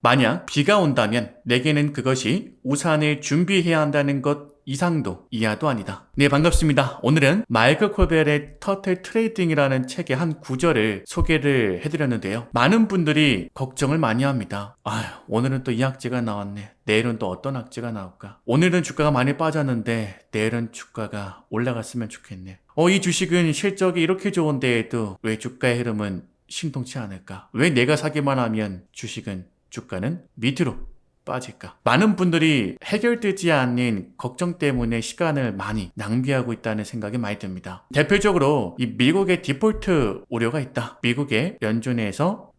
만약 비가 온다면 내게는 그것이 우산을 준비해야 한다는 것 이상도 이하도 아니다. 네, 반갑습니다. 오늘은 마이클 콜벨의 터틀 트레이딩이라는 책의 한 구절을 소개를 해드렸는데요. 많은 분들이 걱정을 많이 합니다. 아휴, 오늘은 또 이 악재가 나왔네. 내일은 또 어떤 악재가 나올까? 오늘은 주가가 많이 빠졌는데 내일은 주가가 올라갔으면 좋겠네. 이 주식은 실적이 이렇게 좋은데에도 왜 주가의 흐름은 신통치 않을까? 왜 내가 사기만 하면 주가는 밑으로 빠질까? 많은 분들이 해결되지 않는 걱정 때문에 시간을 많이 낭비하고 있다는 생각이 많이 듭니다. 대표적으로 이 미국의 디폴트 우려가 있다. 미국의 연준에서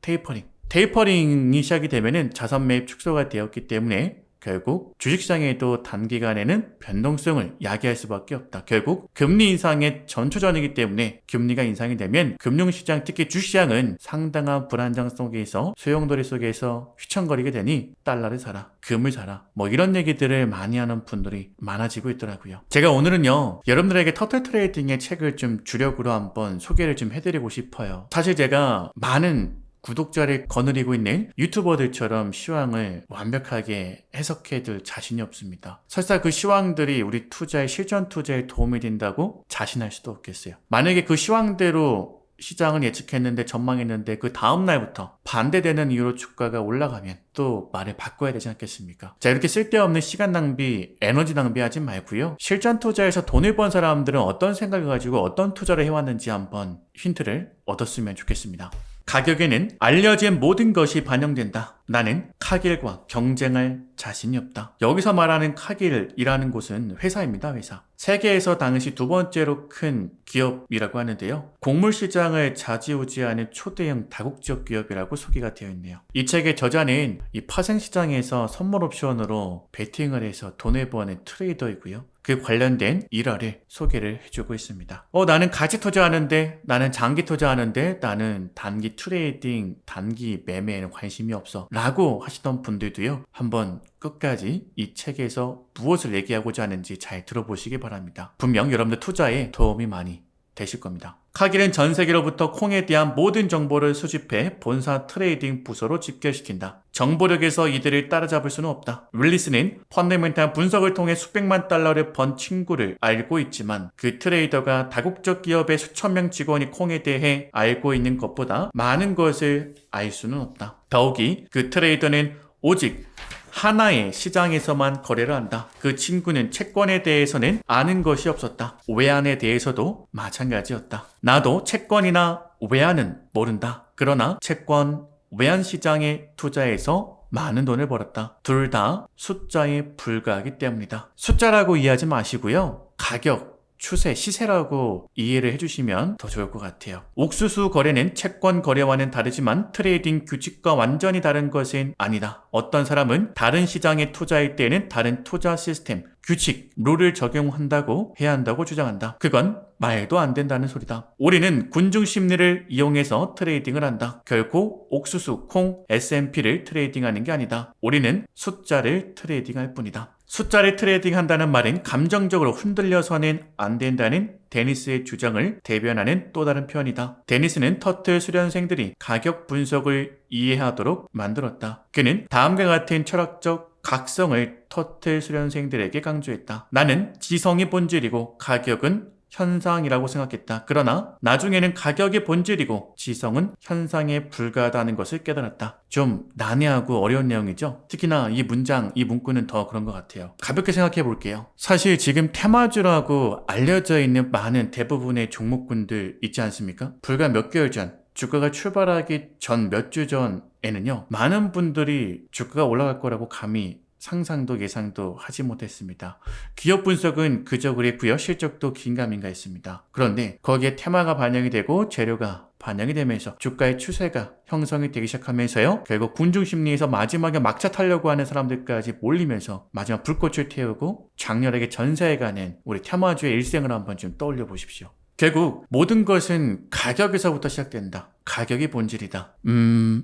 테이퍼링이 시작이 되면은 자산 매입 축소가 되었기 때문에 결국 주식시장에도 단기간에는 변동성을 야기할 수밖에 없다. 결국 금리 인상의 전초전이기 때문에 금리가 인상이 되면 금융시장, 특히 주식시장은 상당한 불안정 속에서 소용돌이 속에서 휘청거리게 되니 달러를 사라, 금을 사라, 이런 얘기들을 많이 하는 분들이 많아지고 있더라고요. 제가 오늘은요, 여러분들에게 터틀 트레이딩의 책을 좀 주력으로 한번 소개를 좀 해드리고 싶어요. 사실 제가 많은 구독자를 거느리고 있는 유튜버들처럼 시황을 완벽하게 해석해둘 자신이 없습니다. 설사 그 시황들이 우리 투자의 실전 투자에 도움이 된다고 자신할 수도 없겠어요. 만약에 그 시황대로 시장을 예측했는데 전망했는데 그 다음 날부터 반대되는 이유로 주가가 올라가면 또 말을 바꿔야 되지 않겠습니까? 자, 이렇게 쓸데없는 시간 낭비, 에너지 낭비하지 말고요. 실전 투자에서 돈을 번 사람들은 어떤 생각을 가지고 어떤 투자를 해왔는지 한번 힌트를 얻었으면 좋겠습니다. 가격에는 알려진 모든 것이 반영된다. 나는 카길과 경쟁할 자신이 없다. 여기서 말하는 카길이라는 곳은 회사입니다. 회사. 세계에서 당시 두 번째로 큰 기업이라고 하는데요. 곡물 시장을 좌지우지하는 초대형 다국적 기업이라고 소개가 되어 있네요. 이 책의 저자는 이 파생 시장에서 선물 옵션으로 베팅을 해서 돈을 버는 트레이더이고요. 그 관련된 일화를 소개를 해주고 있습니다. 나는 가치 투자하는데, 나는 장기 투자하는데, 나는 단기 트레이딩, 단기 매매에는 관심이 없어 라고 하시던 분들도요, 한번 끝까지 이 책에서 무엇을 얘기하고자 하는지 잘 들어보시기 바랍니다. 분명 여러분들 투자에 도움이 많이 되실 겁니다. 카길은 전 세계로부터 콩에 대한 모든 정보를 수집해 본사 트레이딩 부서로 집결시킨다. 정보력에서 이들을 따라잡을 수는 없다. 윌리스는 펀더멘탈 분석을 통해 수백만 달러를 번 친구를 알고 있지만 그 트레이더가 다국적 기업의 수천 명 직원이 콩에 대해 알고 있는 것보다 많은 것을 알 수는 없다. 더욱이 그 트레이더는 오직 하나의 시장에서만 거래를 한다. 그 친구는 채권에 대해서는 아는 것이 없었다. 외환에 대해서도 마찬가지였다. 나도 채권이나 외환은 모른다. 그러나 채권, 외환 시장에 투자해서 많은 돈을 벌었다. 둘 다 숫자에 불과하기 때문이다. 숫자라고 이해하지 마시고요. 가격, 추세, 시세라고 이해를 해주시면 더 좋을 것 같아요. 옥수수 거래는 채권 거래와는 다르지만 트레이딩 규칙과 완전히 다른 것은 아니다. 어떤 사람은 다른 시장에 투자할 때에는 다른 투자 시스템, 규칙, 룰을 적용한다고 해야 한다고 주장한다. 그건 말도 안 된다는 소리다. 우리는 군중 심리를 이용해서 트레이딩을 한다. 결코 옥수수, 콩, S&P를 트레이딩하는 게 아니다. 우리는 숫자를 트레이딩할 뿐이다. 숫자를 트레이딩한다는 말은 감정적으로 흔들려서는 안 된다는 데니스의 주장을 대변하는 또 다른 표현이다. 데니스는 터틀 수련생들이 가격 분석을 이해하도록 만들었다. 그는 다음과 같은 철학적 각성을 터틀 수련생들에게 강조했다. 나는 지성이 본질이고 가격은 현상이라고 생각했다. 그러나 나중에는 가격이 본질이고 지성은 현상에 불과하다는 것을 깨달았다. 좀 난해하고 어려운 내용이죠? 특히나 이 문장, 이 문구는 더 그런 것 같아요. 가볍게 생각해 볼게요. 사실 지금 테마주라고 알려져 있는 많은 대부분의 종목군들 있지 않습니까? 불과 몇 개월 전, 주가가 출발하기 전 몇 주 전에는요, 많은 분들이 주가가 올라갈 거라고 감히 상상도 예상도 하지 못했습니다. 기업 분석은 그저 그랬고요. 실적도 긴가민가 했습니다. 그런데 거기에 테마가 반영이 되고 재료가 반영이 되면서 주가의 추세가 형성이 되기 시작하면서요. 결국 군중심리에서 마지막에 막차 타려고 하는 사람들까지 몰리면서 마지막 불꽃을 태우고 장렬하게 전세해가는 우리 테마주의 일생을 한번 좀 떠올려 보십시오. 결국 모든 것은 가격에서부터 시작된다. 가격이 본질이다.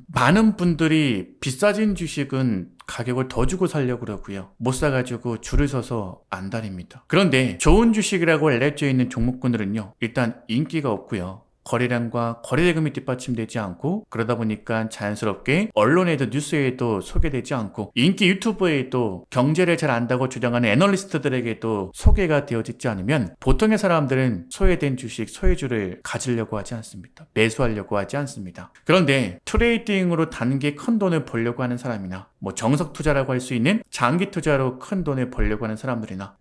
많은 분들이 비싸진 주식은 가격을 더 주고 살려고 그러고요. 못 사가지고 줄을 서서 안달입니다. 그런데 좋은 주식이라고 알려져 있는 종목군들은요. 일단 인기가 없고요. 거래량과 거래대금이 뒷받침되지 않고, 그러다 보니까 자연스럽게 언론에도 뉴스에도 소개되지 않고, 인기 유튜버에도 경제를 잘 안다고 주장하는 애널리스트들에게도 소개가 되어지지 않으면 보통의 사람들은 소외된 주식, 소외주를 가지려고 하지 않습니다. 매수하려고 하지 않습니다. 그런데 트레이딩으로 단기 큰 돈을 벌려고 하는 사람이나 정석 투자라고 할 수 있는 장기 투자로 큰 돈을 벌려고 하는 사람들이나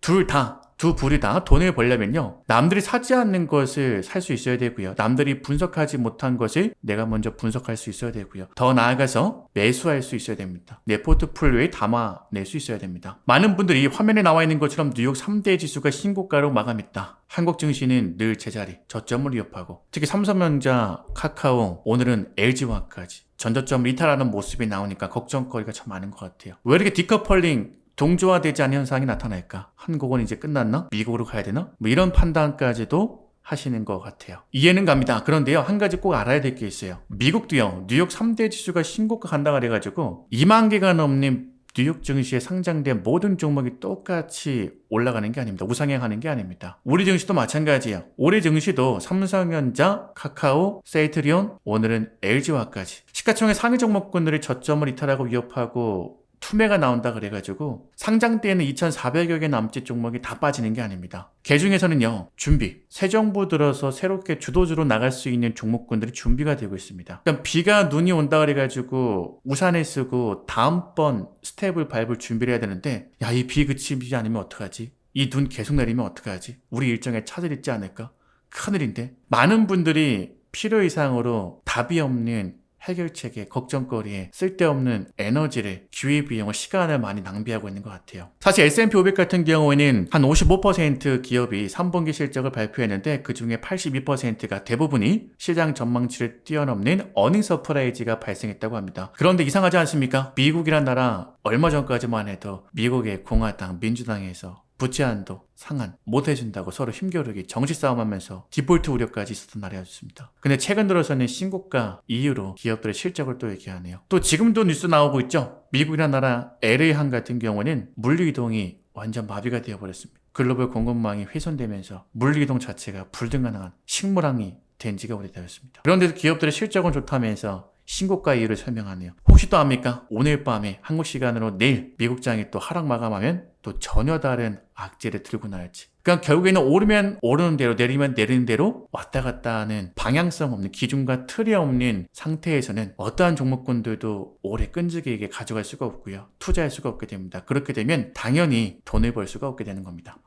두 불이 다 돈을 벌려면요, 남들이 사지 않는 것을 살 수 있어야 되고요, 남들이 분석하지 못한 것을 내가 먼저 분석할 수 있어야 되고요, 더 나아가서 매수할 수 있어야 됩니다. 내 포트폴리오에 담아낼 수 있어야 됩니다. 많은 분들이 화면에 나와 있는 것처럼 뉴욕 3대 지수가 신고가로 마감했다, 한국 증시는 늘 제자리 저점을 위협하고, 특히 삼성전자, 카카오, 오늘은 LG화까지 전저점을 이탈하는 모습이 나오니까 걱정거리가 참 많은 것 같아요. 왜 이렇게 디커플링, 동조화되지 않은 현상이 나타날까? 한국은 이제 끝났나? 미국으로 가야 되나? 이런 판단까지도 하시는 것 같아요. 이해는 갑니다. 그런데요, 한 가지 꼭 알아야 될 게 있어요. 미국도요, 뉴욕 3대 지수가 신고가 간다 그래가지고 2만 개가 넘는 뉴욕 증시에 상장된 모든 종목이 똑같이 올라가는 게 아닙니다. 우상향하는 게 아닙니다. 우리 증시도 마찬가지예요. 올해 증시도 삼성전자, 카카오, 세이트리온, 오늘은 LG화까지 시가총액 상위 종목군들이 저점을 이탈하고 위협하고 투매가 나온다 그래가지고 상장 때에는 2,400여 개 남짓 종목이 다 빠지는 게 아닙니다. 그 중에서는요, 준비, 새 정부 들어서 새롭게 주도주로 나갈 수 있는 종목군들이 준비가 되고 있습니다. 그러니까 비가 눈이 온다 그래가지고 우산을 쓰고 다음번 스텝을 밟을 준비를 해야 되는데, 야, 이 비 그치지 않으면 어떡하지? 이 눈 계속 내리면 어떡하지? 우리 일정에 차질 있지 않을까? 큰일인데. 많은 분들이 필요 이상으로 답이 없는 해결책에, 걱정거리에 쓸데없는 에너지를, 기회비용을, 시간을 많이 낭비하고 있는 것 같아요. 사실 S&P 500 같은 경우에는 한 55% 기업이 3분기 실적을 발표했는데 그 중에 82%가 대부분이 시장 전망치를 뛰어넘는 어닝 서프라이즈가 발생했다고 합니다. 그런데 이상하지 않습니까? 미국이란 나라 얼마 전까지만 해도 미국의 공화당, 민주당에서 부채 한도 상한 못 해준다고 서로 힘겨루기, 정치 싸움하면서 디폴트 우려까지 있었던 나라였습니다. 근데 최근 들어서는 신고가 이후로 기업들의 실적을 또 얘기하네요. 또 지금도 뉴스 나오고 있죠. 미국이란 나라 LA항 같은 경우는 물류이동이 완전 마비가 되어버렸습니다. 글로벌 공급망이 훼손되면서 물류이동 자체가 불가능한 식물항이 된 지가 오래되었습니다. 그런데도 기업들의 실적은 좋다면서 신고가 이유를 설명하네요. 혹시 또 압니까? 오늘 밤에 한국 시간으로 내일 미국장이 또 하락 마감하면 또 전혀 다른 악재를 들고 나올지. 그러니까 결국에는 오르면 오르는 대로, 내리면 내리는 대로 왔다 갔다 하는 방향성 없는, 기준과 틀이 없는 상태에서는 어떠한 종목군들도 오래 끈질기게 가져갈 수가 없고요, 투자할 수가 없게 됩니다. 그렇게 되면 당연히 돈을 벌 수가 없게 되는 겁니다.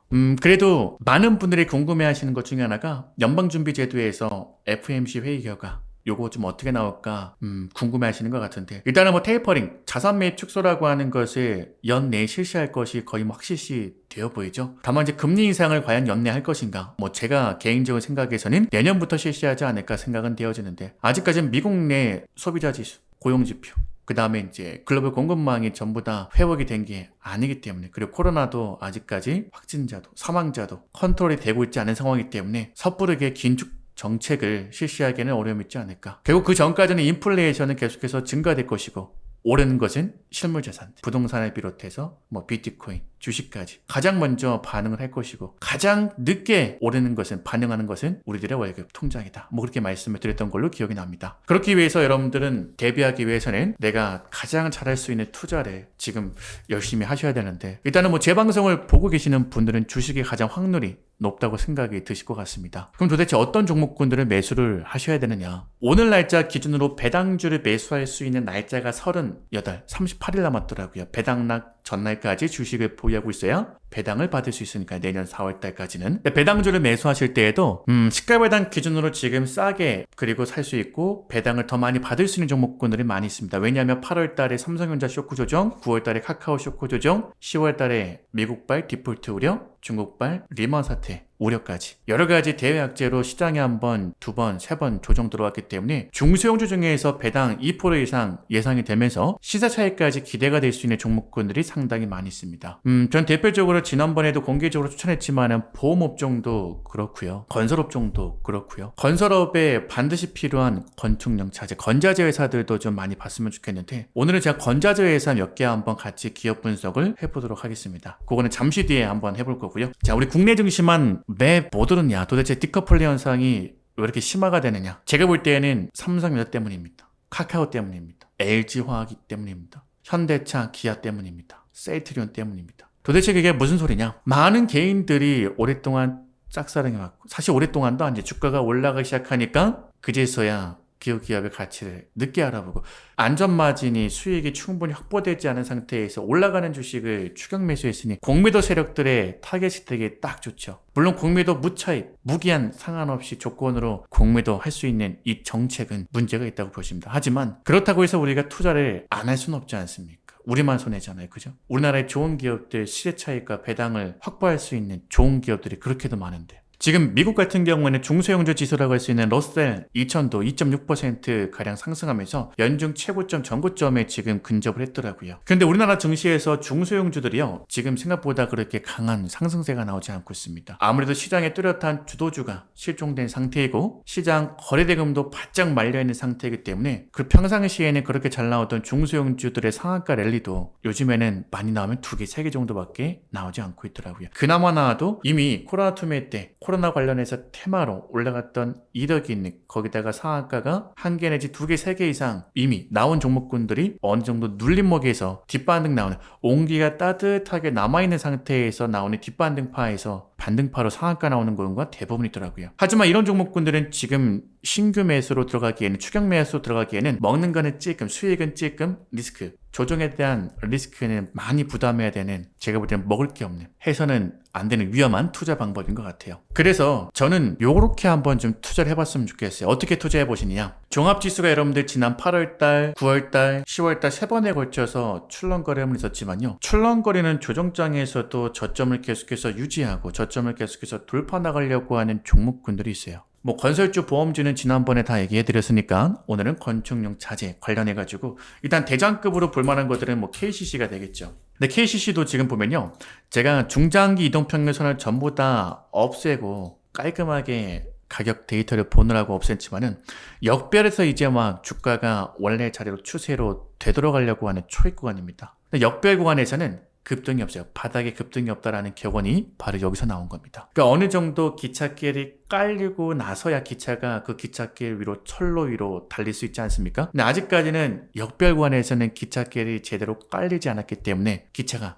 그래도 많은 분들이 궁금해하시는 것 중에 하나가 연방준비제도에서 FOMC 회의 결과 요거 좀 어떻게 나올까 궁금해 하시는 것 같은데, 일단은 테이퍼링, 자산 매입 축소라고 하는 것을 연내에 실시할 것이 거의 확실시 되어 보이죠. 다만 이제 금리 인상을 과연 연내에 할 것인가, 제가 개인적인 생각에서는 내년부터 실시하지 않을까 생각은 되어지는데, 아직까지는 미국 내 소비자 지수, 고용 지표, 그 다음에 이제 글로벌 공급망이 전부 다 회복이 된 게 아니기 때문에, 그리고 코로나도 아직까지 확진자도 사망자도 컨트롤이 되고 있지 않은 상황이기 때문에 섣부르게 긴축 정책을 실시하기에는 어려움이 있지 않을까. 결국 그 전까지는 인플레이션은 계속해서 증가될 것이고, 오르는 것은 실물자산, 부동산을 비롯해서 비트코인, 주식까지 가장 먼저 반응을 할 것이고, 가장 늦게 오르는 것은, 반응하는 것은 우리들의 월급, 통장이다. 그렇게 말씀을 드렸던 걸로 기억이 납니다. 그렇기 위해서 여러분들은 대비하기 위해서는 내가 가장 잘할 수 있는 투자를 지금 열심히 하셔야 되는데, 일단은 제 방송을 보고 계시는 분들은 주식이 가장 확률이 높다고 생각이 드실 것 같습니다. 그럼 도대체 어떤 종목군들을 매수를 하셔야 되느냐? 오늘 날짜 기준으로 배당주를 매수할 수 있는 날짜가 38일 남았더라고요. 배당락 전날까지 주식을 보유하고 있어야 배당을 받을 수 있으니까, 내년 4월달까지는. 배당주를 매수하실 때에도 시가 배당 기준으로 지금 싸게 그리고 살 수 있고 배당을 더 많이 받을 수 있는 종목군들이 많이 있습니다. 왜냐하면 8월달에 삼성전자 쇼크 조정, 9월달에 카카오 쇼크 조정, 10월달에 미국발 디폴트 우려, 중국발 리먼 사태 우려까지 여러 가지 대외 악재로 시장에 한 번, 두 번, 세 번 조정 들어왔기 때문에 중소형주 중에서 배당 2% 이상 예상이 되면서 시세 차익까지 기대가 될 수 있는 종목군들이 상당히 많이 있습니다. 전 대표적으로 지난번에도 공개적으로 추천했지만 보험업종도 그렇고요, 건설업종도 그렇고요, 건설업에 반드시 필요한 건축용 자재, 건자재 회사들도 좀 많이 봤으면 좋겠는데, 오늘은 제가 건자재 회사 몇 개 한번 같이 기업 분석을 해보도록 하겠습니다. 그거는 잠시 뒤에 한번 해볼 거고요. 자, 우리 국내 증시만 왜 못 오르냐, 도대체 디커플링 현상이 왜 이렇게 심화가 되느냐? 제가 볼 때에는 삼성전자 때문입니다. 카카오 때문입니다. LG화학이 때문입니다. 현대차, 기아 때문입니다. 세이트리온 때문입니다. 도대체 그게 무슨 소리냐? 많은 개인들이 오랫동안 짝사랑해왔고, 사실 오랫동안도 아니지, 주가가 올라가기 시작하니까 그제서야 기업의 가치를 늦게 알아보고, 안전마진이 수익이 충분히 확보되지 않은 상태에서 올라가는 주식을 추격 매수했으니 공매도 세력들의 타겟이 되게 딱 좋죠. 물론 공매도 무차입, 무기한 상관없이 조건으로 공매도 할 수 있는 이 정책은 문제가 있다고 보십니다. 하지만 그렇다고 해서 우리가 투자를 안 할 수는 없지 않습니까? 우리만 손해잖아요. 그죠? 우리나라의 좋은 기업들 시세 차익과 배당을 확보할 수 있는 좋은 기업들이 그렇게도 많은데, 지금 미국 같은 경우에는 중소형주 지수라고 할 수 있는 러셀 2000도 2.6%가량 상승하면서 연중 최고점 전고점에 지금 근접을 했더라고요. 그런데 우리나라 증시에서 중소형주들이요, 지금 생각보다 그렇게 강한 상승세가 나오지 않고 있습니다. 아무래도 시장에 뚜렷한 주도주가 실종된 상태이고 시장 거래대금도 바짝 말려있는 상태이기 때문에 그 평상시에는 그렇게 잘 나오던 중소형주들의 상한가 랠리도 요즘에는 많이 나오면 2개, 3개 정도밖에 나오지 않고 있더라고요. 그나마 나와도 이미 코로나 투매 때 코로나 관련해서 테마로 올라갔던 이덕이 있는, 거기다가 상한가가 1개 내지 2개, 3개 이상 이미 나온 종목군들이 어느 정도 눌림목에서 뒷반등 나오는, 온기가 따뜻하게 남아있는 상태에서 나오는 뒷반등파에서 반등파로 상한가 나오는 경우가 대부분이더라고요. 하지만 이런 종목군들은 지금 신규 매수로 들어가기에는, 추격 매수로 들어가기에는 먹는 거는 찔끔, 수익은 찔끔, 리스크, 조정에 대한 리스크는 많이 부담해야 되는, 제가 볼 때는 먹을 게 없는, 해서는 안 되는 위험한 투자 방법인 것 같아요. 그래서 저는 요렇게 한번 좀 투자를 해봤으면 좋겠어요. 어떻게 투자해 보시느냐? 종합지수가 여러분들 지난 8월달, 9월달, 10월달 3번에 걸쳐서 출렁거림을 있었지만요, 출렁거리는 조정장에서도 저점을 계속해서 유지하고 저점을 계속해서 돌파 나가려고 하는 종목군들이 있어요. 건설주, 보험주는 지난번에 다 얘기해드렸으니까 오늘은 건축용 자재 관련해가지고 일단 대장급으로 볼만한 것들은 KCC가 되겠죠. 근데 KCC도 지금 보면요, 제가 중장기 이동평균선을 전부 다 없애고 깔끔하게 가격 데이터를 보느라고 없앴지만은 역별에서 이제 막 주가가 원래 자리로 추세로 되돌아가려고 하는 초입 구간입니다. 근데 역별 구간에서는 급등이 없어요. 바닥에 급등이 없다라는 격언이 바로 여기서 나온 겁니다. 그러니까 어느 정도 기찻길이 깔리고 나서야 기차가 그 기찻길 위로, 철로 위로 달릴 수 있지 않습니까? 근데 아직까지는 역별 구간에서는 기찻길이 제대로 깔리지 않았기 때문에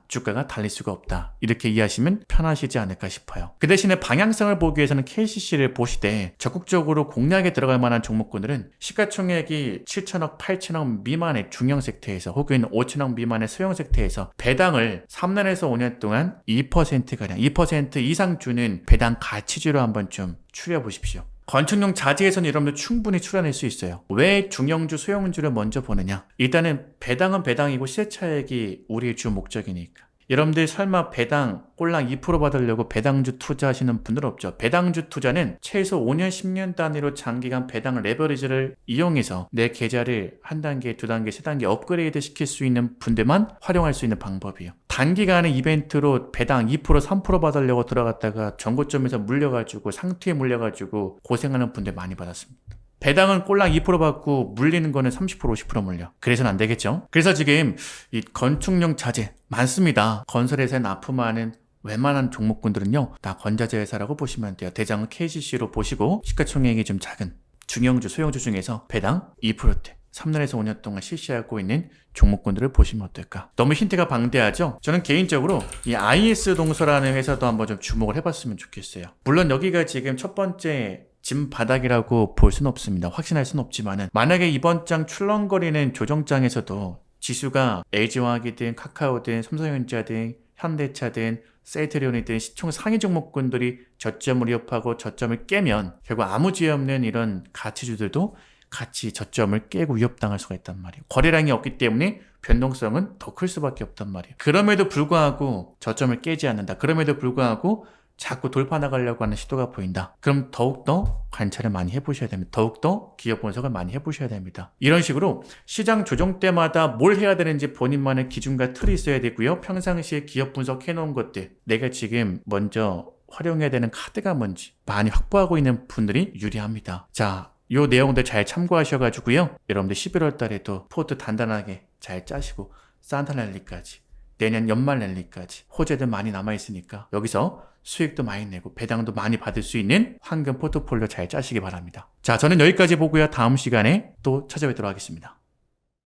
주가가 달릴 수가 없다, 이렇게 이해하시면 편하시지 않을까 싶어요. 그 대신에 방향성을 보기 위해서는 KCC를 보시되 적극적으로 공략에 들어갈 만한 종목군들은 시가총액이 7천억, 8천억 미만의 중형 섹터에서 혹은 5천억 미만의 소형 섹터에서 배당을 3년에서 5년 동안 2%가량, 2% 이상 주는 배당 가치주로 한번 좀 추려보십시오. 건축용 자재에서는 여러분들 충분히 추려낼 수 있어요. 왜 중형주, 소형주를 먼저 보느냐? 일단은 배당은 배당이고 시세차익이 우리의 주 목적이니까. 여러분들 설마 배당 꼴랑 2% 받으려고 배당주 투자하시는 분들 없죠. 배당주 투자는 최소 5년, 10년 단위로 장기간 배당 레버리지를 이용해서 내 계좌를 1단계, 2단계, 3단계 업그레이드 시킬 수 있는 분들만 활용할 수 있는 방법이에요. 단기간의 이벤트로 배당 2%, 3% 받으려고 들어갔다가 전고점에서 물려가지고, 상투에 물려가지고 고생하는 분들 많이 받았습니다. 배당은 꼴랑 2% 받고 물리는 거는 30%, 50% 물려. 그래서는 안 되겠죠. 그래서 지금 이 건축용 자재 많습니다. 건설회사에 납품하는 웬만한 종목군들은요, 다 건자재 회사라고 보시면 돼요. 대장은 KCC로 보시고 시가총액이 좀 작은 중형주, 소형주 중에서 배당 2%대 3년에서 5년 동안 실시하고 있는 종목군들을 보시면 어떨까? 너무 힌트가 방대하죠? 저는 개인적으로 이 IS동서라는 회사도 한번 좀 주목을 해봤으면 좋겠어요. 물론 여기가 지금 첫 번째 진 바닥이라고 볼 수는 없습니다. 확신할 수는 없지만은, 만약에 이번 장 출렁거리는 조정장에서도 지수가 LG화학이든 카카오든 삼성전자든 현대차든 세이트리온이든 시총 상위 종목군들이 저점을 위협하고 저점을 깨면 결국 아무 죄 없는 이런 가치주들도 같이 저점을 깨고 위협당할 수가 있단 말이에요. 거래량이 없기 때문에 변동성은 더 클 수밖에 없단 말이에요. 그럼에도 불구하고 저점을 깨지 않는다. 그럼에도 불구하고 자꾸 돌파 나가려고 하는 시도가 보인다. 그럼 더욱더 관찰을 많이 해보셔야 됩니다. 더욱더 기업 분석을 많이 해보셔야 됩니다. 이런 식으로 시장 조정 때마다 뭘 해야 되는지 본인만의 기준과 틀이 있어야 되고요. 평상시에 기업 분석해놓은 것들, 내가 지금 먼저 활용해야 되는 카드가 뭔지 많이 확보하고 있는 분들이 유리합니다. 자, 요 내용들 잘 참고하셔가지고요, 여러분들 11월 달에도 포트 단단하게 잘 짜시고 산타랠리까지 내년 연말 랠리까지 호재들 많이 남아있으니까 여기서 수익도 많이 내고 배당도 많이 받을 수 있는 황금 포트폴리오 잘 짜시기 바랍니다. 자, 저는 여기까지 보고요. 다음 시간에 또 찾아뵙도록 하겠습니다.